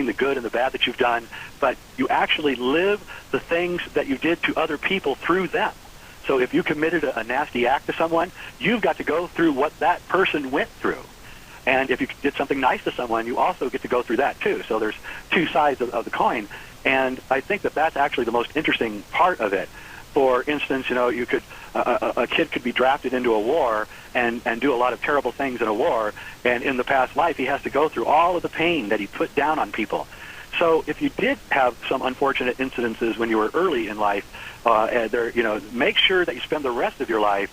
the good and the bad that you've done, but you actually live the things that you did to other people through them. So if you committed a nasty act to someone, you've got to go through what that person went through. And if you did something nice to someone, you also get to go through that too. So there's two sides of the coin. And I think that that's actually the most interesting part of it. For instance, you could a kid could be drafted into a war and do a lot of terrible things in a war, and in the past life he has to go through all of the pain that he put down on people. So if you did have some unfortunate incidences when you were early in life, make sure that you spend the rest of your life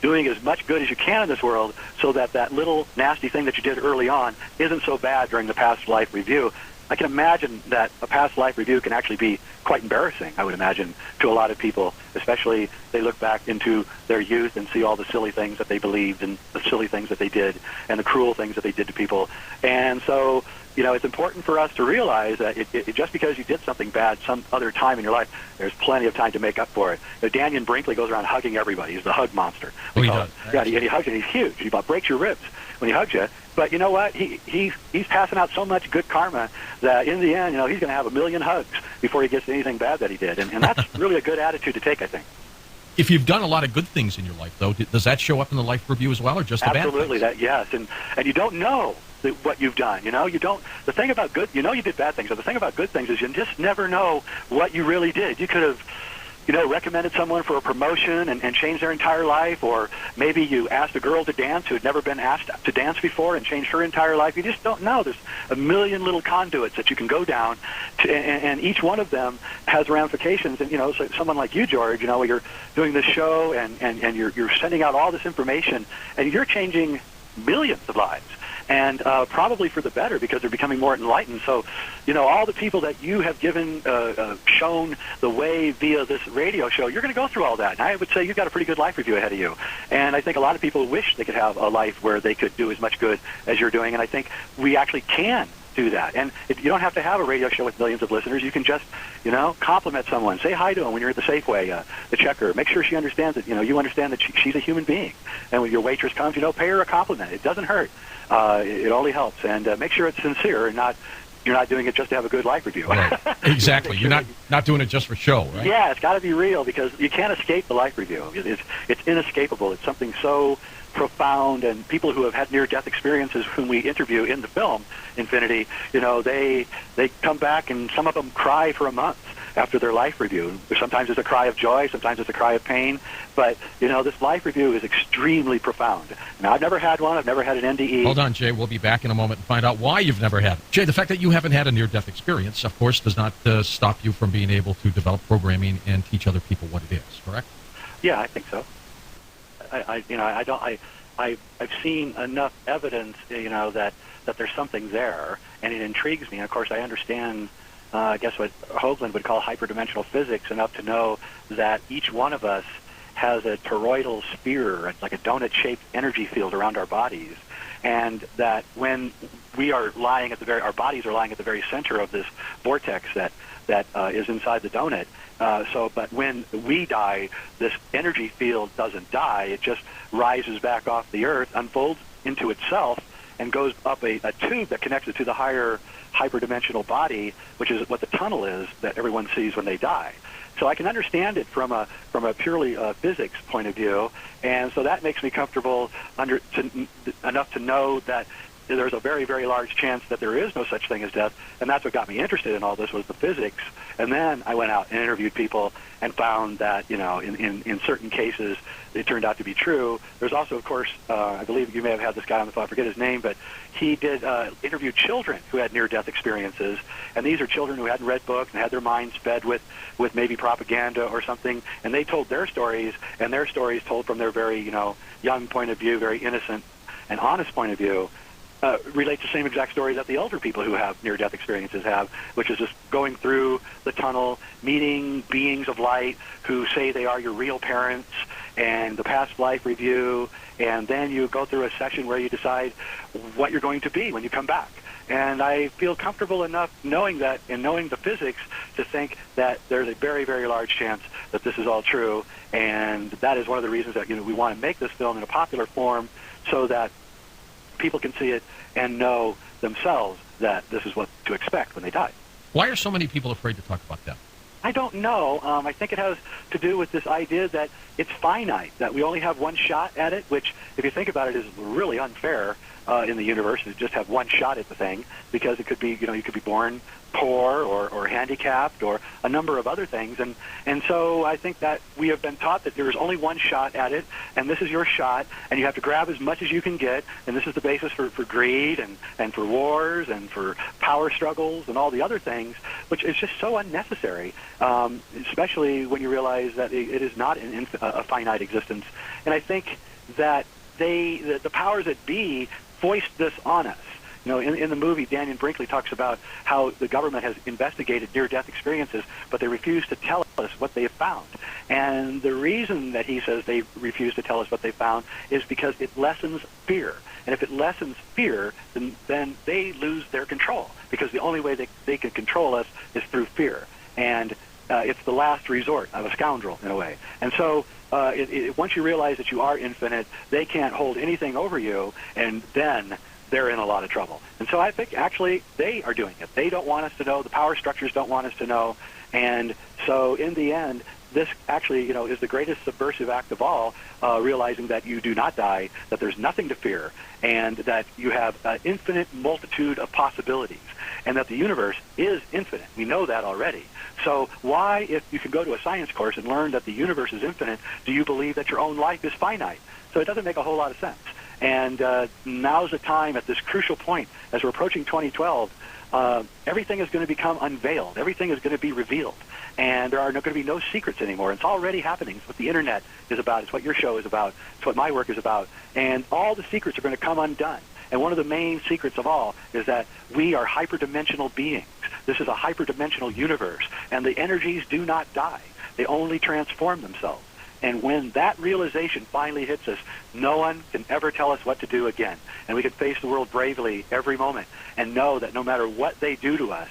doing as much good as you can in this world, so that that little nasty thing that you did early on isn't so bad during the past life review. I can imagine that a past life review can actually be quite embarrassing, I would imagine, to a lot of people, especially they look back into their youth and see all the silly things that they believed and the silly things that they did and the cruel things that they did to people. And so, it's important for us to realize that just because you did something bad some other time in your life, there's plenty of time to make up for it. Daniel Brinkley goes around hugging everybody. He's the hug monster. Oh, he does. Yeah, he hugs you. He's huge. He about breaks your ribs when he hugs you. But you know what? He's passing out so much good karma that in the end, he's going to have 1 million hugs before he gets to anything bad that he did. And that's really a good attitude to take, I think. If you've done a lot of good things in your life, though, does that show up in the life review as well, or just the bad things? Absolutely, yes. And you don't know what you've done. You don't. The thing about good, you did bad things. But the thing about good things is you just never know what you really did. You could have, recommended someone for a promotion and changed their entire life, or maybe you asked a girl to dance who had never been asked to dance before and changed her entire life. You just don't know. There's 1 million little conduits that you can go down, and each one of them has ramifications. And so someone like you, George, you're doing this show and you're sending out all this information, and you're changing millions of lives. And probably for the better, because they're becoming more enlightened. So, all the people that you have shown the way via this radio show, you're going to go through all that. And I would say you've got a pretty good life review ahead of you. And I think a lot of people wish they could have a life where they could do as much good as you're doing. And I think we actually can do that. And you don't have to have a radio show with millions of listeners. You can just, compliment someone. Say hi to them when you're at the Safeway, the checker. Make sure she understands that, you understand that she's a human being. And when your waitress comes, pay her a compliment. It doesn't hurt. It only helps. And make sure it's sincere and you're not doing it just to have a good life review. Right. Exactly. You're not doing it just for show, right? Yeah, it's got to be real, because you can't escape the life review. It's inescapable. It's something so profound, and people who have had near-death experiences whom we interview in the film Infinity, they come back and some of them cry for a month after their life review. Sometimes it's a cry of joy, sometimes it's a cry of pain, but this life review is extremely profound. Now, I've never had one. I've never had an NDE. Hold on, Jay. We'll be back in a moment and find out why you've never had it. Jay, the fact that you haven't had a near-death experience, of course, does not stop you from being able to develop programming and teach other people what it is, correct? Yeah, I think so. I've seen enough evidence, that there's something there, and it intrigues me. And of course, I understand, I guess what Hoagland would call hyperdimensional physics, enough to know that each one of us has a toroidal sphere, like a donut-shaped energy field around our bodies, and that when we are lying our bodies are lying at the very center of this vortex that is inside the donut. But when we die, this energy field doesn't die. It just rises back off the earth, unfolds into itself, and goes up a tube that connects it to the higher hyperdimensional body, which is what the tunnel is that everyone sees when they die. So I can understand it from a purely physics point of view, and so that makes me comfortable enough to know that there's a very, very large chance that there is no such thing as death, and that's what got me interested in all this, was the physics. And then I went out and interviewed people and found that, in certain cases, it turned out to be true. There's also, of course, I believe you may have had this guy on the phone, I forget his name, but he did interview children who had near-death experiences, and these are children who hadn't read books and had their minds fed with maybe propaganda or something, and they told their stories, and their stories told from their very, young point of view, very innocent and honest point of view, relate to the same exact stories that the elder people who have near-death experiences have, which is just going through the tunnel, meeting beings of light who say they are your real parents, and the past life review, and then you go through a session where you decide what you're going to be when you come back. And I feel comfortable enough knowing that and knowing the physics to think that there's a very, very large chance that this is all true, and that is one of the reasons that we want to make this film in a popular form so that people can see it and know themselves that this is what to expect when they die. Why are so many people afraid to talk about death? I don't know. I think it has to do with this idea that it's finite, that we only have one shot at it, which, if you think about it, is really unfair in the universe to just have one shot at the thing, because it could be, you could be born poor or handicapped or a number of other things. And so I think that we have been taught that there is only one shot at it, and this is your shot, and you have to grab as much as you can get, and this is the basis for greed and for wars and for power struggles and all the other things, which is just so unnecessary, especially when you realize that it is not a finite existence. And I think that the powers that be foist this on us. In the movie, Daniel Brinkley talks about how the government has investigated near-death experiences, but they refuse to tell us what they have found. And the reason that he says they refuse to tell us what they found is because it lessens fear. And if it lessens fear, then they lose their control, because the only way they can control us is through fear. And it's the last resort of a scoundrel, in a way. And so once you realize that you are infinite, they can't hold anything over you, and then they're in a lot of trouble. And so I think actually they are doing it. They don't want us to know. The power structures don't want us to know. And so in the end, this actually, is the greatest subversive act of all, realizing that you do not die, that there's nothing to fear, and that you have an infinite multitude of possibilities, and that the universe is infinite. We know that already. So why, if you can go to a science course and learn that the universe is infinite, do you believe that your own life is finite? So it doesn't make a whole lot of sense. And now's the time, at this crucial point, as we're approaching 2012, everything is going to become unveiled. Everything is going to be revealed. And there are going to be no secrets anymore. It's already happening. It's what the Internet is about. It's what your show is about. It's what my work is about. And all the secrets are going to come undone. And one of the main secrets of all is that we are hyperdimensional beings. This is a hyperdimensional universe. And the energies do not die. They only transform themselves. And when that realization finally hits us, no one can ever tell us what to do again. And we can face the world bravely every moment and know that no matter what they do to us,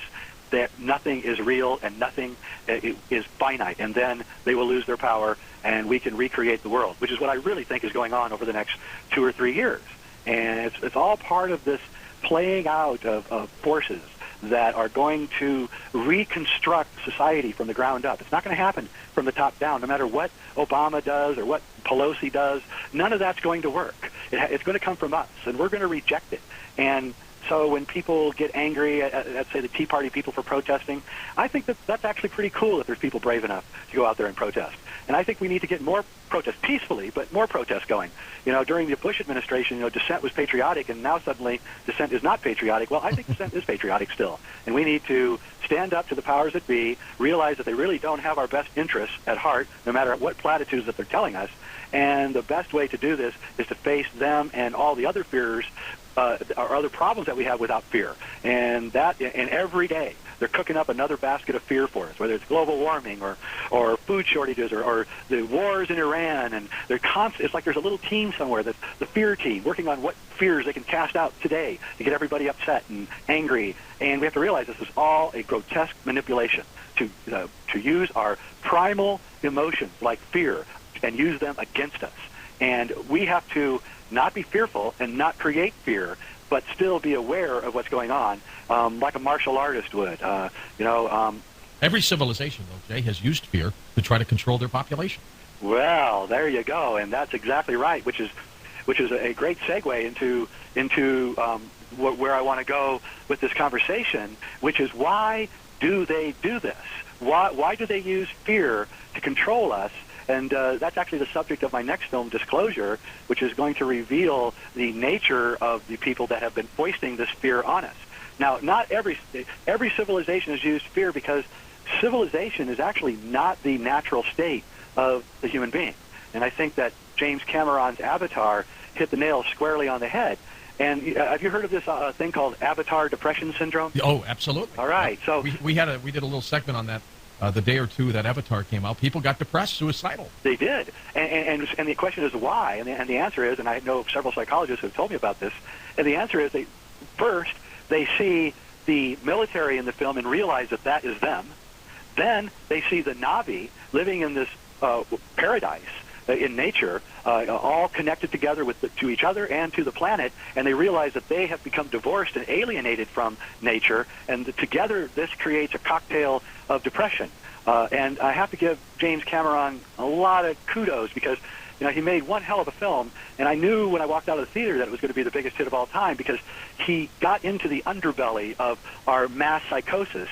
that nothing is real and nothing is finite. And then they will lose their power, and we can recreate the world, which is what I really think is going on over the next 2 or 3 years. And it's all part of this playing out of forces that are going to reconstruct society from the ground up. It's not going to happen from the top down. No matter what Obama does or what Pelosi does, none of that's going to work. It's going to come from us, and we're going to reject it. And so when people get angry at, say, the Tea Party people for protesting, I think that's actually pretty cool that there's people brave enough to go out there and protest. And I think we need to get more protests, peacefully, but more protests going. During the Bush administration, dissent was patriotic, and now suddenly dissent is not patriotic. Well, I think dissent is patriotic still. And we need to stand up to the powers that be, realize that they really don't have our best interests at heart, no matter what platitudes that they're telling us. And the best way to do this is to face them and all the other fears or other problems that we have without fear. And every day they're cooking up another basket of fear for us, whether it's global warming or food shortages or the wars in Iran. And it's like there's a little team somewhere, that's the fear team, working on what fears they can cast out today to get everybody upset and angry. And we have to realize this is all a grotesque manipulation to use our primal emotions like fear and use them against us. And we have to not be fearful and not create fear, but still be aware of what's going on, like a martial artist would. Every civilization, though, Jay, has used fear to try to control their population. Well, there you go, and that's exactly right, which is a great segue into where I want to go with this conversation, which is why do they do this? Why do they use fear to control us? And that's actually the subject of my next film, Disclosure, which is going to reveal the nature of the people that have been foisting this fear on us. Now, not every civilization has used fear, because civilization is actually not the natural state of the human being. And I think that James Cameron's Avatar hit the nail squarely on the head. And have you heard of this thing called Avatar Depression Syndrome? Oh, absolutely. All right. So we did a little segment on that. The day or two that Avatar came out, people got depressed, suicidal. They did. And the question is why? And the answer is, and I know several psychologists who have told me about this, and the answer is first, they see the military in the film and realize that is them. Then they see the Na'vi living in this paradise in nature, all connected together to each other and to the planet, and they realize that they have become divorced and alienated from nature, and together this creates a cocktail of depression. And I have to give James Cameron a lot of kudos because he made one hell of a film, and I knew when I walked out of the theater that it was going to be the biggest hit of all time because he got into the underbelly of our mass psychosis